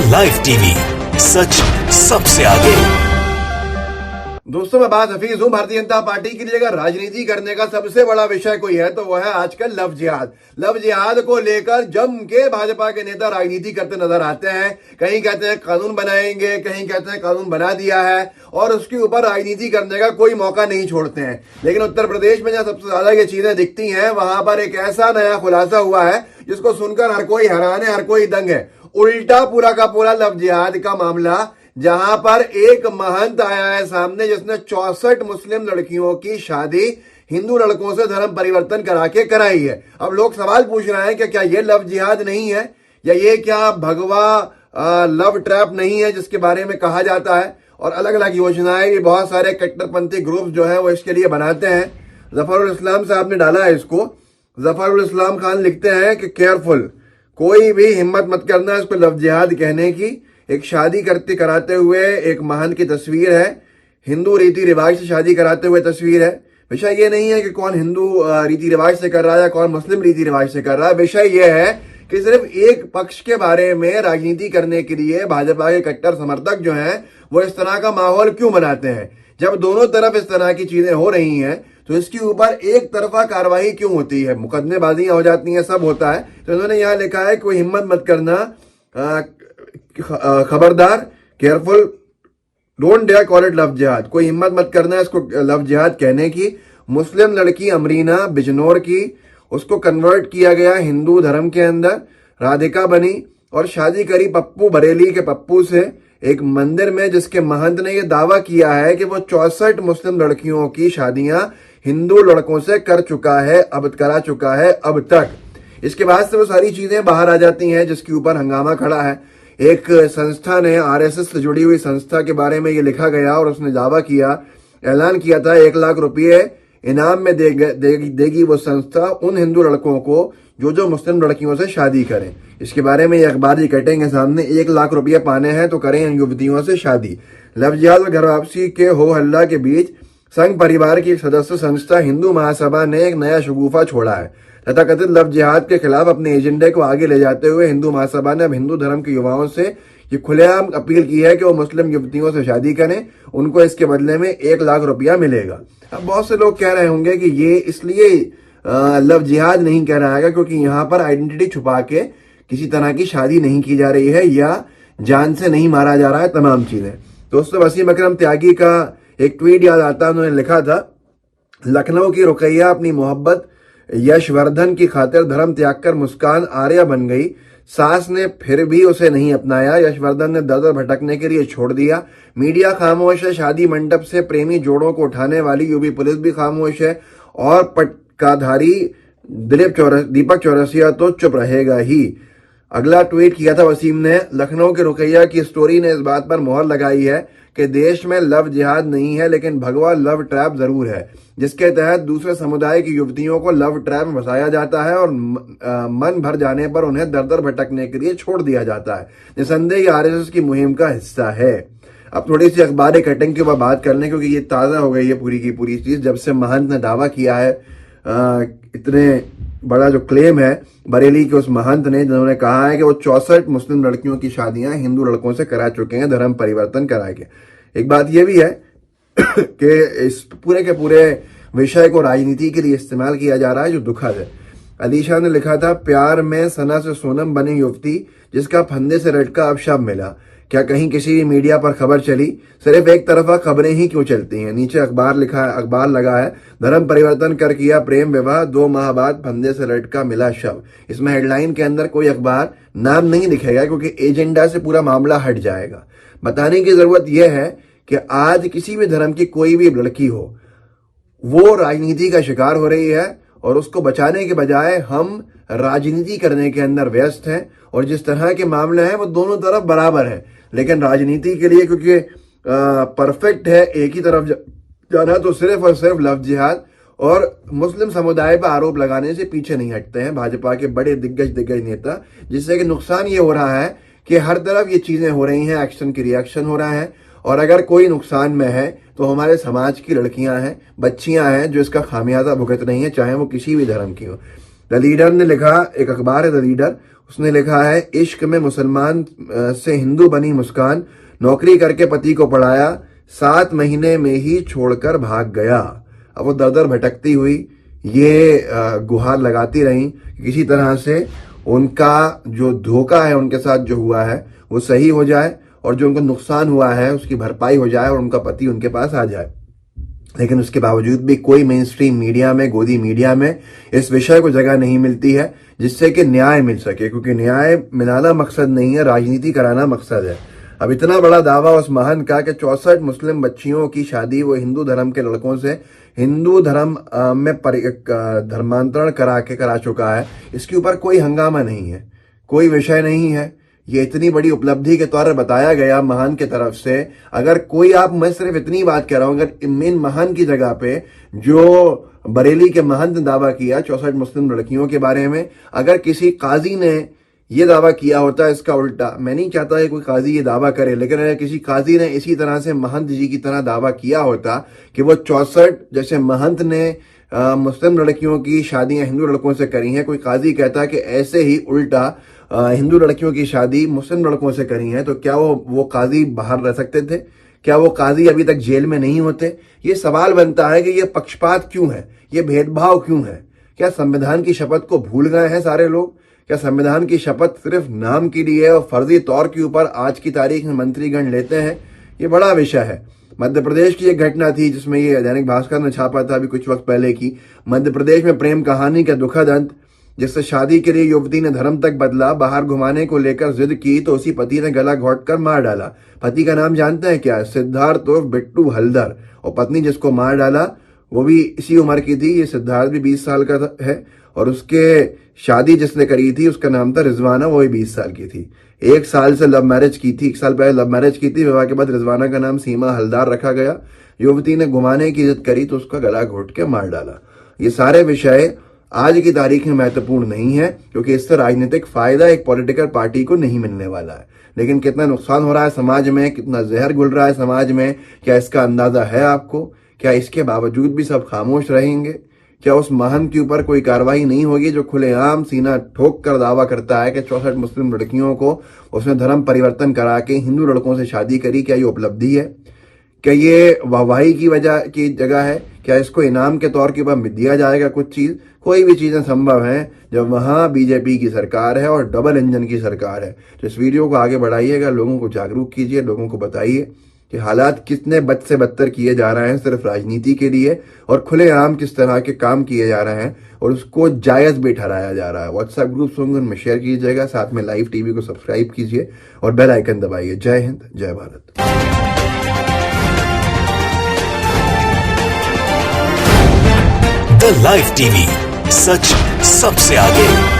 Live TV, सच सबसे आगे। दोस्तों, मैं बात हफीज हूं। भारतीय जनता पार्टी के लिए अगर राजनीति करने का सबसे बड़ा विषय कोई है तो वह है आजकल लव जिहाद। लव जिहाद को लेकर जम के भाजपा के नेता राजनीति करते नजर आते हैं। कहीं कहते हैं कानून बनाएंगे, कहीं कहते हैं कानून बना दिया है, और उसके ऊपर राजनीति करने का कोई मौका नहीं छोड़ते हैं। लेकिन उत्तर प्रदेश में जहां सबसे ज्यादा ये चीजें दिखती हैं, वहां पर एक ऐसा नया खुलासा हुआ है जिसको सुनकर हर कोई हैरान है, हर कोई दंग है। उल्टा पूरा का पूरा लव जिहाद का मामला, जहां पर एक महंत आया है सामने जिसने 64 मुस्लिम लड़कियों की शादी हिंदू लड़कों से धर्म परिवर्तन करा के कराई है। अब लोग सवाल पूछ रहे हैं कि क्या ये लव जिहाद नहीं है, या ये क्या भगवा लव ट्रैप नहीं है जिसके बारे में कहा जाता है। और अलग अलग योजनाएं भी बहुत सारे कट्टरपंथी ग्रुप जो है वो इसके लिए बनाते हैं। जफरुल इस्लाम साहब ने डाला है इसको। जफरुल इस्लाम खान लिखते हैं कि केयरफुल, कोई भी हिम्मत मत करना इसको लव जिहाद कहने की। एक शादी कराते हुए एक महान की तस्वीर है, हिंदू रीति रिवाज से शादी कराते हुए तस्वीर है। विषय ये नहीं है कि कौन हिंदू रीति रिवाज से कर रहा है या कौन मुस्लिम रीति रिवाज से कर रहा है। विषय ये है कि सिर्फ एक पक्ष के बारे में राजनीति करने के लिए भाजपा के कट्टर समर्थक जो हैं वो इस तरह का माहौल क्यों बनाते हैं। जब दोनों तरफ इस तरह की चीजें हो रही हैं तो इसके ऊपर एक तरफा कार्रवाई क्यों होती है, मुकदमेबाजियां हो जाती हैं, सब होता है। तो इन्होंने यहाँ लिखा है कोई हिम्मत मत करना, खबरदार, careful, don't dare call it love jihad. कोई हिम्मत मत करना इसको लव जिहाद कहने की। मुस्लिम लड़की अमरीना बिजनौर की, उसको कन्वर्ट किया गया हिंदू धर्म के अंदर, राधिका बनी और शादी करी पप्पू, बरेली के पप्पू से, एक मंदिर में, जिसके महंत ने यह दावा किया है कि वो 64 मुस्लिम लड़कियों की शादियां हिंदू लड़कों से करा चुका है अब तक। इसके बाद से वो सारी चीजें बाहर आ जाती हैं जिसके ऊपर हंगामा खड़ा है। एक संस्था ने, आरएसएस से जुड़ी हुई संस्था के बारे में ये लिखा गया और उसने दावा किया, ऐलान किया था 1 लाख रुपये इनाम में देगी वो संस्था उन हिंदू लड़कों को जो मुस्लिम लड़कियों से शादी करें। इसके बारे में ये अखबार कटेंगे सामने, 1 लाख रुपये पाने हैं तो करें इन युवतियों से शादी। लव जिहाद और घर वापसी के हो हल्ला के बीच संघ परिवार की एक सदस्य संस्था हिंदू महासभा ने एक नया शगुफा छोड़ा है। तथाकथित लव जिहाद के खिलाफ अपने एजेंडे को आगे ले जाते हुए हिंदू महासभा ने अब हिंदू धर्म के युवाओं से ये खुलेआम अपील की है कि वो मुस्लिम युवतियों से शादी करें, उनको इसके बदले में 1 लाख रुपया मिलेगा। अब बहुत से लोग कह रहे होंगे कि ये इसलिए लव जिहाद नहीं कह रहा है क्योंकि यहाँ पर आइडेंटिटी छुपा के किसी तरह की शादी नहीं की जा रही है या जान से नहीं मारा जा रहा है, तमाम चीजें। दोस्तों, वसीम अकरम त्यागी का एक ट्वीट याद आता है। उन्होंने लिखा था, लखनऊ की रुकैया अपनी मोहब्बत यशवर्धन की खातिर धर्म त्याग कर मुस्कान आर्या बन गई। सास ने फिर भी उसे नहीं अपनाया, यशवर्धन ने दर दर भटकने के लिए छोड़ दिया। मीडिया खामोश है, शादी मंडप से प्रेमी जोड़ों को उठाने वाली यूपी पुलिस भी खामोश है, और पटकाधारी दीपक चौरसिया तो चुप रहेगा ही। अगला ट्वीट किया था वसीम ने, लखनऊ के रुकैया की स्टोरी ने इस बात पर मोहर लगाई है कि देश में लव जिहाद नहीं है लेकिन भगवा लव ट्रैप जरूर है, जिसके तहत दूसरे समुदाय की युवतियों को लव ट्रैप में फंसाया जाता है और मन भर जाने पर उन्हें दर दर भटकने के लिए छोड़ दिया जाता है। निसंदेह आरएसएस की मुहिम का हिस्सा है। अब थोड़ी सी अखबार कटिंग के ऊपर बात कर लें, क्योंकि ये ताजा हो गई है पूरी की पूरी चीज जब से महंत ने दावा किया है। इतने बड़ा जो क्लेम है बरेली के उस महंत ने, जिन्होंने कहा है कि वो 64 मुस्लिम लड़कियों की शादियां हिंदू लड़कों से करा चुके हैं धर्म परिवर्तन करा के। एक बात यह भी है कि इस पूरे के पूरे विषय को राजनीति के लिए इस्तेमाल किया जा रहा है, जो दुखद है। अलीशा ने लिखा था, प्यार में सना से सोनम बनी युवती जिसका फंदे से लटका अब शव मिला। क्या कहीं किसी मीडिया पर खबर चली? सिर्फ एक तरफा खबरें ही क्यों चलती हैं? नीचे अखबार लगा है, धर्म परिवर्तन कर किया प्रेम विवाह, 2 माह बाद फंदे से लटका मिला शव। इसमें हेडलाइन के अंदर कोई अखबार नाम नहीं लिखेगा क्योंकि एजेंडा से पूरा मामला हट जाएगा। बताने की जरूरत यह है कि आज किसी भी धर्म की कोई भी लड़की हो, वो राजनीति का शिकार हो रही है और उसको बचाने के बजाय हम राजनीति करने के अंदर व्यस्त हैं। और जिस तरह के मामले हैं वो दोनों तरफ बराबर है, लेकिन राजनीति के लिए क्योंकि परफेक्ट है एक ही तरफ जाना, तो सिर्फ और सिर्फ लव जिहाद और मुस्लिम समुदाय पर आरोप लगाने से पीछे नहीं हटते हैं भाजपा के बड़े दिग्गज नेता। जिससे कि नुकसान ये हो रहा है कि हर तरफ ये चीजें हो रही हैं, एक्शन की रिएक्शन हो रहा है, और अगर कोई नुकसान में है तो हमारे समाज की लड़कियां हैं, बच्चियां हैं जो इसका खामियाजा भुगत रही हैं, चाहे वो किसी भी धर्म की हो। द लीडर ने लिखा, एक अखबार है द लीडर, उसने लिखा है, इश्क में मुसलमान से हिंदू बनी मुस्कान, नौकरी करके पति को पढ़ाया, 7 महीने में ही छोड़कर भाग गया। अब वो दर दर भटकती हुई ये गुहार लगाती रही कि किसी तरह से उनका जो धोखा है उनके साथ जो हुआ है वो सही हो जाए और जो उनको नुकसान हुआ है उसकी भरपाई हो जाए और उनका पति उनके पास आ जाए। लेकिन उसके बावजूद भी कोई मेन स्ट्रीम मीडिया में, गोदी मीडिया में इस विषय को जगह नहीं मिलती है जिससे कि न्याय मिल सके, क्योंकि न्याय मिलाना मकसद नहीं है, राजनीति कराना मकसद है। अब इतना बड़ा दावा उस महंत का कि 64 मुस्लिम बच्चियों की शादी वो हिंदू धर्म के लड़कों से हिंदू धर्म में धर्मांतरण करा चुका है, इसके ऊपर कोई हंगामा नहीं है, कोई विषय नहीं है। ये इतनी बड़ी उपलब्धि के तौर पर बताया गया महान की तरफ से। अगर कोई मैं सिर्फ इतनी बात कह रहा हूं, अगर इन महान की जगह पे जो बरेली के महंत ने दावा किया 64 मुस्लिम लड़कियों के बारे में, अगर किसी काजी ने ये दावा किया होता इसका उल्टा, मैं नहीं चाहता है कोई काजी ये दावा करे, लेकिन अगर किसी काजी ने इसी तरह से महंत जी की तरह दावा किया होता कि वो 64 जैसे महंत ने मुस्लिम लड़कियों की शादियां हिंदू लड़कों से करी हैं, कोई काजी कहता कि ऐसे ही उल्टा हिंदू लड़कियों की शादी मुस्लिम लड़कों से करी है, तो क्या वो काजी बाहर रह सकते थे? क्या वो काजी अभी तक जेल में नहीं होते? ये सवाल बनता है कि ये पक्षपात क्यों है, ये भेदभाव क्यों है? क्या संविधान की शपथ को भूल गए हैं सारे लोग? क्या संविधान की शपथ सिर्फ नाम के लिए और फर्जी तौर के ऊपर आज की तारीख में मंत्रीगण लेते हैं? ये बड़ा विषय है। मध्य प्रदेश की एक घटना थी जिसमें ये दैनिक भास्कर ने छापा था अभी कुछ वक्त पहले की, मध्य प्रदेश में प्रेम कहानी का दुखद अंत, जिससे शादी के लिए युवती ने धर्म तक बदला, बाहर घुमाने को लेकर जिद की तो उसी पति ने गला घोंटकर मार डाला। पति का नाम जानते हैं क्या? सिद्धार्थ उर्फ बिट्टू हलदर। और पत्नी जिसको मार डाला वो भी इसी उम्र की थी, ये सिद्धार्थ भी 20 साल का है, और उसके शादी जिसने करी थी उसका नाम था रिजवाना, वो भी 20 साल की थी। 1 साल से लव मैरिज की थी, 1 साल पहले लव मैरिज की थी, विवाह के बाद रिजवाना का नाम सीमा हलदार रखा गया। युवती ने घुमाने की जिद करी तो उसका गला घोंट के मार डाला। ये सारे विषय आज की तारीख में महत्वपूर्ण नहीं है, क्योंकि इससे राजनीतिक फायदा एक पॉलिटिकल पार्टी को नहीं मिलने वाला है। लेकिन कितना नुकसान हो रहा है समाज में, कितना जहर घुल रहा है समाज में, क्या इसका अंदाजा है आपको? क्या इसके बावजूद भी सब खामोश रहेंगे? क्या उस महंत के ऊपर कोई कार्रवाई नहीं होगी जो खुलेआम सीना ठोक कर दावा करता है कि 64 मुस्लिम लड़कियों को उसने धर्म परिवर्तन करा के हिंदू लड़कों से शादी करी? क्या ये उपलब्धि है? क्या ये वाहवाही की जगह है? क्या इसको इनाम के तौर के ऊपर दिया जाएगा कुछ चीज? कोई भी चीजें संभव हैं जब वहां बीजेपी की सरकार है और डबल इंजन की सरकार है। तो इस वीडियो को आगे बढ़ाइएगा, लोगों को जागरूक कीजिए, लोगों को बताइए कि हालात कितने बद से बदतर किए जा रहे हैं सिर्फ राजनीति के लिए, और खुलेआम किस तरह के काम किए जा रहे हैं और उसको जायज भी ठहराया जा रहा है। व्हाट्सएप ग्रुप होंगे उनमें शेयर कीजिएगा, साथ में लाइव टीवी को सब्सक्राइब कीजिए और बेल आइकन दबाइए। जय हिंद, जय भारत। द लाइव टीवी, सच सबसे आगे।